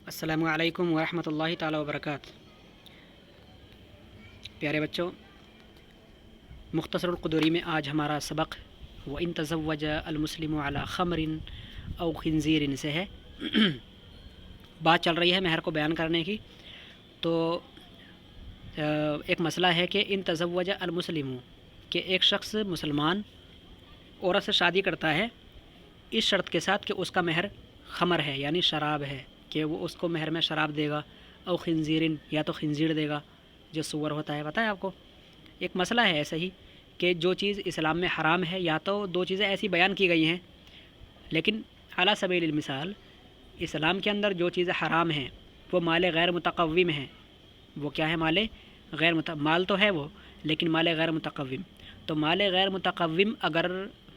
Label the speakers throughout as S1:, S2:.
S1: السلام علیکم ورحمۃ اللہ تعالی وبرکاتہ۔ پیارے بچوں، مختصر القدوری میں آج ہمارا سبق وَإِن تَزَوَّجَ الْمُسْلِمُ عَلَى خَمْرٍ أَوْ خِنزِيرٍ سے ہے۔ بات چل رہی ہے مہر کو بیان کرنے کی۔ تو ایک مسئلہ ہے کہ ان تزوج المسلم، کہ ایک شخص مسلمان عورت سے شادی کرتا ہے اس شرط کے ساتھ کہ اس کا مہر خمر ہے یعنی شراب ہے، کہ وہ اس کو مہر میں شراب دے گا، او خنزیرن یا تو خنزیر دے گا جو سور ہوتا ہے۔ پتہ ہے آپ کو ایک مسئلہ ہے ایسا ہی کہ جو چیز اسلام میں حرام ہے، یا تو دو چیزیں ایسی بیان کی گئی ہیں لیکن علی سبیل المثال اسلام کے اندر جو چیزیں حرام ہیں وہ مال غیر متقوم ہیں۔ وہ کیا ہے؟ مال تو ہے وہ، لیکن مال غیر متقوم۔ تو مال غیر متقوم اگر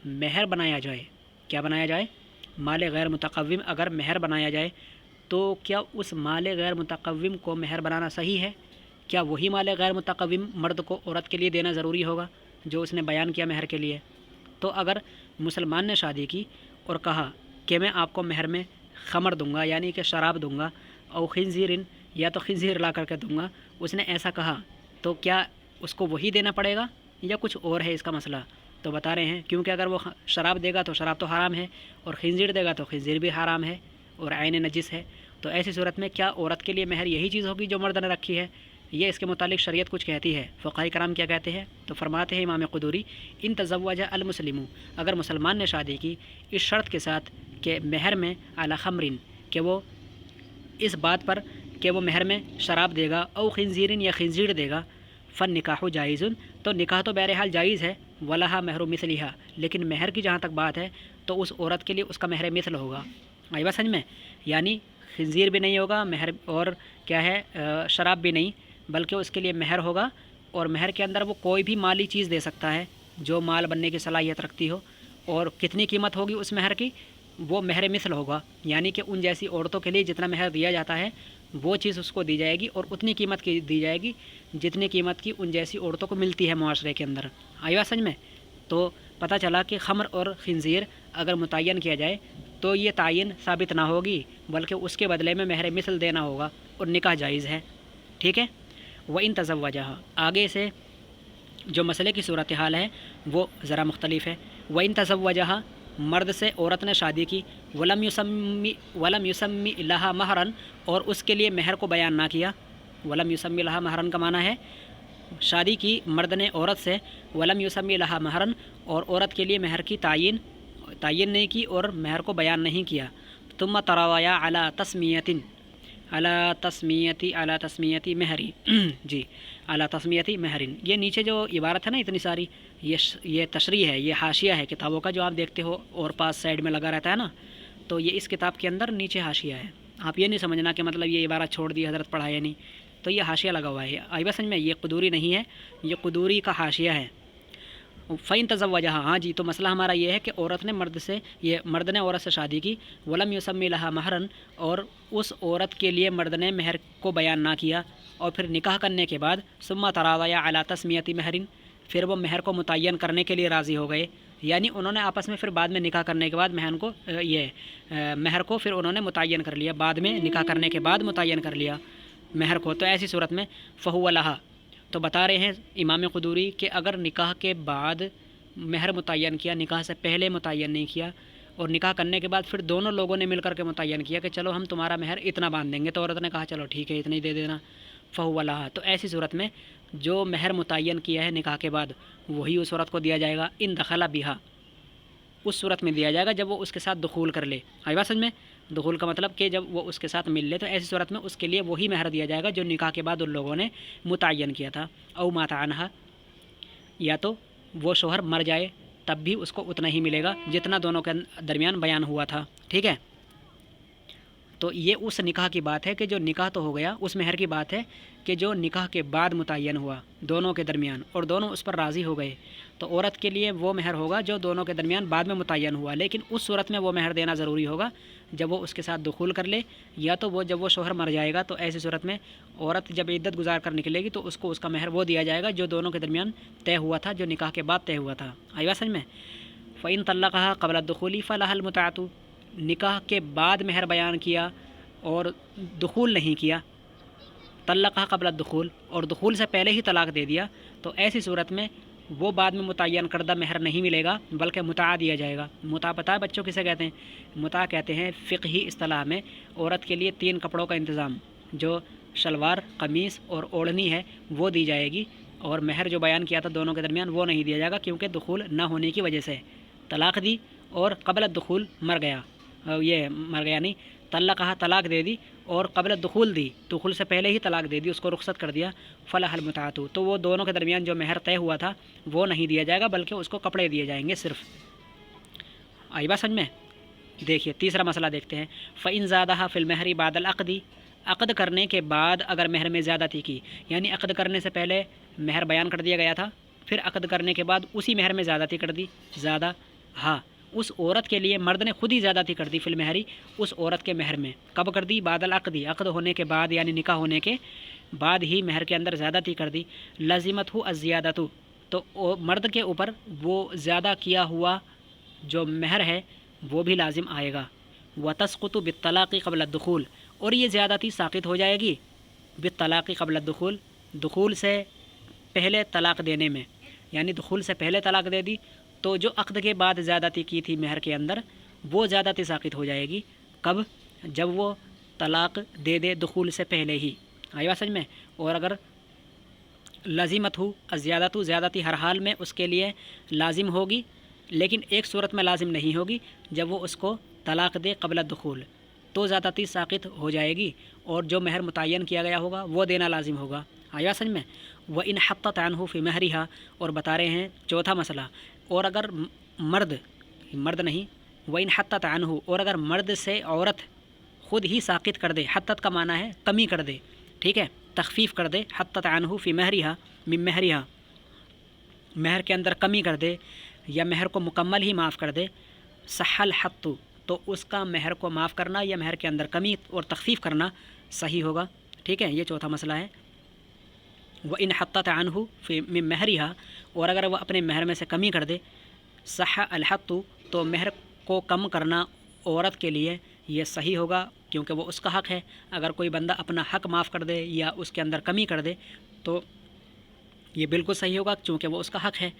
S1: مہر بنایا جائے، کیا بنایا جائے؟ مال غیر متقوم اگر مہر بنایا جائے تو کیا اس مال غیر متقوم کو مہر بنانا صحیح ہے؟ کیا وہی مال غیر متقوم مرد کو عورت کے لیے دینا ضروری ہوگا جو اس نے بیان کیا مہر کے لیے؟ تو اگر مسلمان نے شادی کی اور کہا کہ میں آپ کو مہر میں خمر دوں گا یعنی کہ شراب دوں گا، او خنزیرن یا تو خنزیر لا کر کے دوں گا، اس نے ایسا کہا تو کیا اس کو وہی دینا پڑے گا یا کچھ اور ہے اس کا مسئلہ؟ تو بتا رہے ہیں کیونکہ اگر وہ شراب دے گا تو شراب تو حرام ہے، اور خنزیر دے گا تو خنزیر بھی حرام ہے اور عین نجس ہے۔ تو ایسی صورت میں کیا عورت کے لیے مہر یہی چیز ہوگی جو مرد نے رکھی ہے؟ یہ اس کے متعلق شریعت کچھ کہتی ہے۔ فقہاء کرام کیا کہتے ہیں؟ تو فرماتے ہیں امام قدوری، ان تزوج المسلم، اگر مسلمان نے شادی کی اس شرط کے ساتھ کہ مہر میں علی خمرن، کہ وہ اس بات پر کہ وہ مہر میں شراب دے گا، او خنزیرن یا خنزیر دے گا، فن نکاح جائز، تو نکاح تو بہرحال جائز ہے، ولہا مہر مثلہا، لیکن مہر کی جہاں تک بات ہے تو اس عورت کے لیے اس کا مہر مثل ہوگا۔ آئی بات سمجھ میں؟ یعنی خنزیر بھی نہیں ہوگا مہر، اور کیا ہے شراب بھی نہیں، بلکہ اس کے لیے مہر ہوگا، اور مہر کے اندر وہ کوئی بھی مالی چیز دے سکتا ہے جو مال بننے کی صلاحیت رکھتی ہو، اور کتنی قیمت ہوگی اس مہر کی؟ وہ مہر مثل ہوگا، یعنی کہ ان جیسی عورتوں کے لیے جتنا مہر دیا جاتا ہے وہ چیز اس کو دی جائے گی، اور اتنی قیمت کی دی جائے گی جتنی قیمت کی ان جیسی عورتوں کو ملتی ہے معاشرے کے اندر۔ آئی بات سمجھ میں؟ تو پتہ چلا کہ خمر اور خنزیر اگر متعین کیا جائے تو یہ تعین ثابت نہ ہوگی، بلکہ اس کے بدلے میں مہر مثل دینا ہوگا، اور نکاح جائز ہے۔ ٹھیک ہے؟ وَإِن تَزَوَّجَهَا، آگے سے جو مسئلے کی صورتحال ہے وہ ذرا مختلف ہے۔ وَإِن تَزَوَّجَهَا، مرد سے عورت نے شادی کی، وَلَمْ يُسَمِّ لَهَا مَهْرًا، اور اس کے لیے مہر کو بیان نہ کیا۔ وَلَمْ يُسَمِّ لَهَا مَهْرًا کا معنی ہے شادی کی مرد نے عورت سے، وَلَمْ يُسَمِّ لَهَا مَهْرًا، اور عورت کے لیے مہر کی تعین نہیں کی اور مہر کو بیان نہیں کیا۔ ثُمَّ تَرَاوَيَا عَلَى تَسْمِيَةِ مہری جی علی تسمیت مہرین، یہ نیچے جو عبارت ہے نا اتنی ساری، یہ تشریح ہے، یہ حاشیہ ہے کتابوں کا جو آپ دیکھتے ہو اور پاس سائڈ میں لگا رہتا ہے نا، تو یہ اس کتاب کے اندر نیچے حاشیہ ہے۔ آپ یہ نہیں سمجھنا کہ مطلب یہ عبارت چھوڑ دی حضرت پڑھایا نہیں، تو یہ حاشیہ لگا ہوا ہے۔ آئی بات سمجھ میں؟ یہ قدوری نہیں ہے، یہ قدوری کا حاشیہ ہے۔ فَإِن تَزَوَّجَهَا، ہاں جی، تو مسئلہ ہمارا یہ ہے کہ عورت نے مرد نے عورت سے شادی کی، وَلَمْ يُسَمِّ لَهَا مَهْرًا، اور اس عورت کے لیے مرد نے مہر کو بیان نہ کیا، اور پھر نکاح کرنے کے بعد ثُمَّ تَرَاوَيَا عَلَى تَسْمِيَةِ مَهْرٍ، پھر وہ مہر کو متعین کرنے کے لیے راضی ہو گئے، یعنی انہوں نے آپس میں پھر بعد میں نکاح کرنے کے بعد مہر کو پھر انہوں نے متعین کر لیا، بعد میں نکاح کرنے کے بعد متعین کر لیا مہر کو۔ تو ایسی صورت میں فَهُوَ لَهَا، تو بتا رہے ہیں امام قدوری کہ اگر نکاح کے بعد مہر متعین کیا، نکاح سے پہلے متعین نہیں کیا، اور نکاح کرنے کے بعد پھر دونوں لوگوں نے مل کر کے متعین کیا کہ چلو ہم تمہارا مہر اتنا باندھ دیں گے، تو عورت نے کہا چلو ٹھیک ہے اتنا ہی دے دینا، فَهُوَ لَهَا، تو ایسی صورت میں جو مہر متعین کیا ہے نکاح کے بعد وہی اس عورت کو دیا جائے گا، ان دخل بها، اس صورت میں دیا جائے گا جب وہ اس کے ساتھ دخول کر لے۔ آئی بات سمجھ میں؟ دخول کا مطلب کہ جب وہ اس کے ساتھ مل لے، تو ایسی صورت میں اس کے لیے وہی مہر دیا جائے گا جو نکاح کے بعد ان لوگوں نے متعین کیا تھا۔ او مات عنہا، یا تو وہ شوہر مر جائے تب بھی اس کو اتنا ہی ملے گا جتنا دونوں کے درمیان بیان ہوا تھا۔ ٹھیک ہے؟ تو یہ اس نکاح کی بات ہے کہ جو نکاح تو ہو گیا، اس مہر کی بات ہے کہ جو نکاح کے بعد متعین ہوا دونوں کے درمیان، اور دونوں اس پر راضی ہو گئے، تو عورت کے لیے وہ مہر ہوگا جو دونوں کے درمیان بعد میں متعین ہوا، لیکن اس صورت میں وہ مہر دینا ضروری ہوگا جب وہ اس کے ساتھ دخول کر لے، یا تو وہ جب وہ شوہر مر جائے گا، تو ایسی صورت میں عورت جب عدت گزار کر نکلے گی تو اس کو اس کا مہر وہ دیا جائے گا جو دونوں کے درمیان طے ہوا تھا، جو نکاح کے بعد طے ہوا تھا۔ آئی بات سمجھ میں؟ فَإِن طَلَّقَهَا قَبْلَ الدُّخُولِ فَلَهَا الْمُتْعَةُ، نکاح کے بعد مہر بیان کیا اور دخول نہیں کیا، طلقہ قبل الدخول، اور دخول سے پہلے ہی طلاق دے دیا، تو ایسی صورت میں وہ بعد میں متعین کردہ مہر نہیں ملے گا بلکہ متاع دیا جائے گا۔ متاع پتہ ہے بچوں کسے کہتے ہیں؟ متاع کہتے ہیں فقہی اصطلاح میں عورت کے لیے 3 کپڑوں کا انتظام، جو شلوار، قمیص اور اوڑھنی ہے وہ دی جائے گی، اور مہر جو بیان کیا تھا دونوں کے درمیان وہ نہیں دیا جائے گا، کیونکہ دخول نہ ہونے کی وجہ سے طلاق دی اور قبل الدخول مر گیا، یہ مر گیا نہیں، طلقہ طلاق دے دی اور قبل الدخول دی، دخول سے پہلے ہی طلاق دے دی، اس کو رخصت کر دیا، فلح المتعۃ، تو وہ دونوں کے درمیان جو مہر طے ہوا تھا وہ نہیں دیا جائے گا بلکہ اس کو کپڑے دیے جائیں گے صرف۔ آئی بات سمجھ میں؟ دیکھیے تیسرا مسئلہ دیکھتے ہیں، فَإِن زَادَهَا فِي الْمَهْرِ بَعْدَ الْعَقْدِ، عقد کرنے کے بعد اگر مہر میں زیادتی کی، یعنی عقد کرنے سے پہلے مہر بیان کر دیا گیا تھا، پھر عقد کرنے کے بعد اسی مہر میں زیادتی کر دی، زیادہ ہاں اس عورت کے لیے مرد نے خود ہی زیادتی کر دی فی المہری، اس عورت کے مہر میں کب کر دی؟ بعد العقدی، عقد ہونے کے بعد یعنی نکاح ہونے کے بعد ہی مہر کے اندر زیادتی کر دی، لازمت ہو الزیادۃ، تو مرد کے اوپر وہ زیادہ کیا ہوا جو مہر ہے وہ بھی لازم آئے گا، وتسقط بالطلاق قبل الدخول، اور یہ زیادتی ساقط ہو جائے گی بالطلاق قبل الدخول، دخول سے پہلے طلاق دینے میں، یعنی دخول سے پہلے طلاق دے دی تو جو عقد کے بعد زیادتی کی تھی مہر کے اندر وہ زیادتی ساقط ہو جائے گی، کب؟ جب وہ طلاق دے دے دخول سے پہلے ہی، آئی بات سمجھ میں؟ اور اگر لازمت ہو الزیادۃ، زیادتی ہر حال میں اس کے لیے لازم ہوگی، لیکن ایک صورت میں لازم نہیں ہوگی، جب وہ اس کو طلاق دے قبل الدخول تو زیادتی ساقط ہو جائے گی، اور جو مہر متعین کیا گیا ہوگا وہ دینا لازم ہوگا، آئی بات سمجھ میں؟ وَإِنْ حَطَّتْ عَنْهُ فِي مَهْرِهَا، اور بتا رہے ہیں چوتھا مسئلہ، اور اگر مرد نہیں، وَإِنْ حَطَّتْ عَنْهُ، اور اگر مرد سے عورت خود ہی ساقط کر دے، حطت کا معنی ہے کمی کر دے، ٹھیک ہے، تخفیف کر دے، حطت عنہ فی مہرها من مہرها، مہر کے اندر کمی کر دے یا مہر کو مکمل ہی معاف کر دے، صح الحط، تو اس کا مہر کو معاف کرنا یا مہر کے اندر کمی اور تخفیف کرنا صحیح ہوگا، ٹھیک ہے، یہ چوتھا مسئلہ ہے۔ وَإِنْ حَطَّتْ عَنْهُ فِي مِن مَهْرِهَا، اور اگر وہ اپنے مہر میں سے کمی کر دے، صح الحط، تو مہر کو کم کرنا عورت کے لیے یہ صحیح ہوگا کیونکہ وہ اس کا حق ہے، اگر کوئی بندہ اپنا حق معاف کر دے یا اس کے اندر کمی کر دے تو یہ بالکل صحیح ہوگا چونکہ وہ اس کا حق ہے،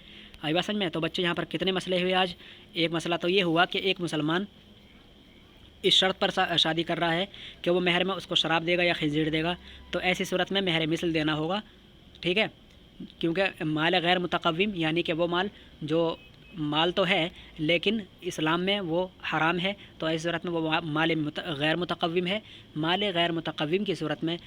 S1: آئی بات سمجھ میں؟ تو بچے یہاں پر کتنے مسئلے ہوئے آج؟ ایک مسئلہ تو یہ ہوا کہ ایک مسلمان اس شرط پر شادی کر رہا ہے کہ وہ مہر میں اس کو شراب دے گا یا خنزیر دے گا، تو ایسی صورت میں مہر مثل دینا ہوگا، ٹھیک ہے، کیونکہ مال غیر متقوم، یعنی کہ وہ مال جو مال تو ہے لیکن اسلام میں وہ حرام ہے، تو ایسی صورت میں وہ مال غیر متقوم ہے، مال غیر متقوم کی صورت میں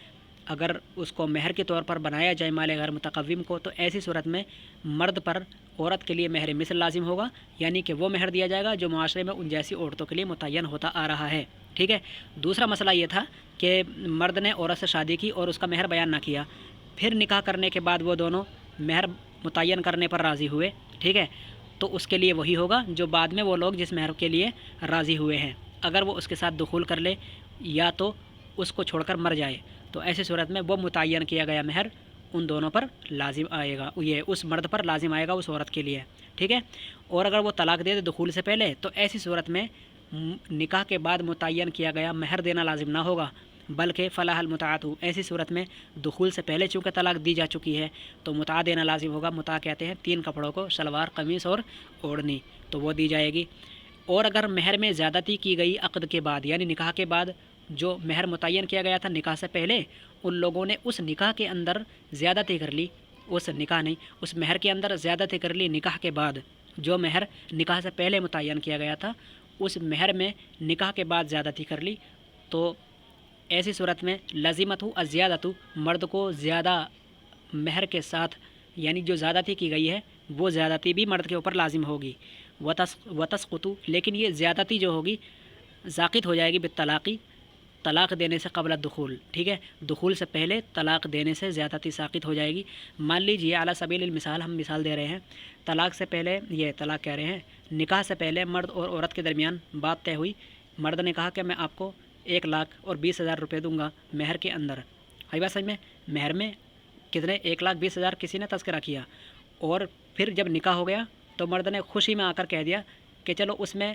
S1: اگر اس کو مہر کے طور پر بنایا جائے مال غیر متقوم کو، تو ایسی صورت میں مرد پر عورت کے لیے مہر مثل لازم ہوگا، یعنی کہ وہ مہر دیا جائے گا جو معاشرے میں ان جیسی عورتوں کے لیے متعین ہوتا آ رہا ہے، ٹھیک ہے۔ دوسرا مسئلہ یہ تھا کہ مرد نے عورت سے شادی کی اور اس کا مہر بیان نہ کیا، پھر نکاح کرنے کے بعد وہ دونوں مہر متعین کرنے پر راضی ہوئے، ٹھیک ہے، تو اس کے لیے وہی ہوگا جو بعد میں وہ لوگ جس مہر کے لیے راضی ہوئے ہیں، اگر وہ اس کے ساتھ دخول کر لے یا تو اس کو چھوڑ کر مر جائے تو ایسی صورت میں وہ متعین کیا گیا مہر ان دونوں پر لازم آئے گا، یہ اس مرد پر لازم آئے گا اس عورت کے لیے، ٹھیک ہے۔ اور اگر وہ طلاق دے دے دخول سے پہلے تو ایسی صورت میں نکاح کے بعد متعین کیا گیا مہر دینا لازم نہ ہوگا بلکہ فلاح المتعۃ، ایسی صورت میں دخول سے پہلے چونکہ طلاق دی جا چکی ہے تو متع دینا لازم ہوگا، متع کہتے ہیں 3 کپڑوں کو، شلوار، قمیص اور اوڑھنی، تو وہ دی جائے گی۔ اور اگر مہر میں زیادتی کی گئی عقد کے بعد یعنی نکاح کے بعد، جو مہر متعین کیا گیا تھا نکاح سے پہلے ان لوگوں نے اس نکاح کے اندر زیادتی کر لی، اس مہر کے اندر زیادتی کر لی نکاح کے بعد، جو مہر نکاح سے پہلے متعین کیا گیا تھا اس مہر میں نکاح کے بعد زیادتی کر لی، تو ایسی صورت میں لازمت ہو الزیادۃ، مرد کو زیادہ مہر کے ساتھ یعنی جو زیادتی کی گئی ہے وہ زیادتی بھی مرد کے اوپر لازم ہوگی، وتسقط، لیکن یہ زیادتی جو ہوگی ساقط ہو جائے گی بالطلاقی، طلاق دینے سے قبل الدخول، ٹھیک ہے، دخول سے پہلے طلاق دینے سے زیادتی ساقط ہو جائے گی۔ مان لیجیے اعلیٰ سبیل المثال ہم مثال دے رہے ہیں، طلاق سے پہلے، یہ طلاق کہہ رہے ہیں، نکاح سے پہلے مرد اور عورت کے درمیان بات طے ہوئی، مرد نے کہا کہ میں آپ کو 1,20,000 روپے دوں گا مہر کے اندر، آئی بات سمجھ میں؟ مہر میں کتنے؟ 1,20,000 کسی نے تذکرہ کیا، اور پھر جب نکاح ہو گیا تو مرد نے خوشی میں آ کر کہہ دیا کہ چلو اس میں